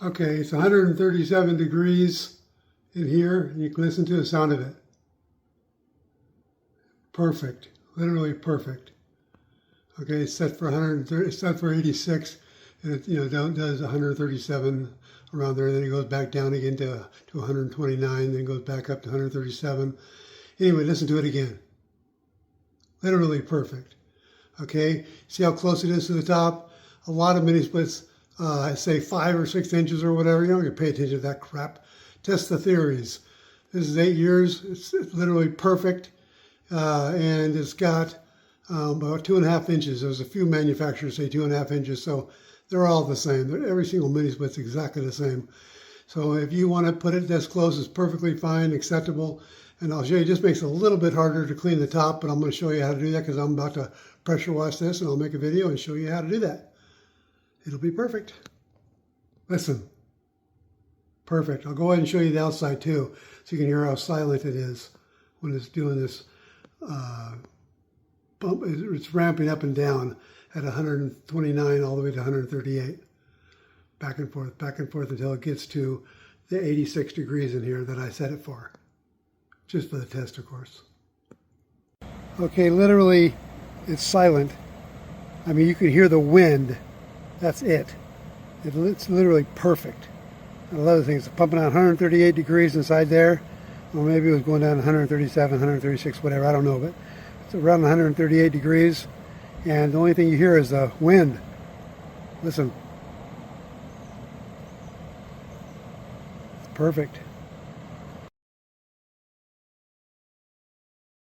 Okay, it's 137 degrees in here, and you can listen to the sound of it. Perfect, literally perfect. Okay, it's set for 130, it's set for 86, and it does 137 around there. Then it goes back down again to 129, then goes back up to 137. Anyway, listen to it again. Literally perfect. Okay, see how close it is to the top? A lot of mini splits say 5 or 6 inches or whatever. You don't get to pay attention to that crap. Test the theories. This is 8 years. It's literally perfect, and it's got about 2.5 inches. There's a few manufacturers say 2.5 inches, so they're all the same. Every single mini split's exactly the same. So if you want to put it this close, it's perfectly fine, acceptable. And I'll show you, it just makes it a little bit harder to clean the top, but I'm going to show you how to do that because I'm about to pressure wash this, and I'll make a video and show you how to do that. It'll be perfect. Listen. Perfect. I'll go ahead and show you the outside too, so you can hear how silent it is when it's doing this bump. It's ramping up and down at 129 all the way to 138. Back and forth until it gets to the 86 degrees in here that I set it for. Just for the test, of course. Okay, literally, it's silent. I mean, you can hear the wind. That's it. It's literally perfect. I love the thing. It's pumping out 138 degrees inside there. Or maybe it was going down 137, 136, whatever. I don't know, but it's around 138 degrees. And the only thing you hear is the wind. Listen. Perfect.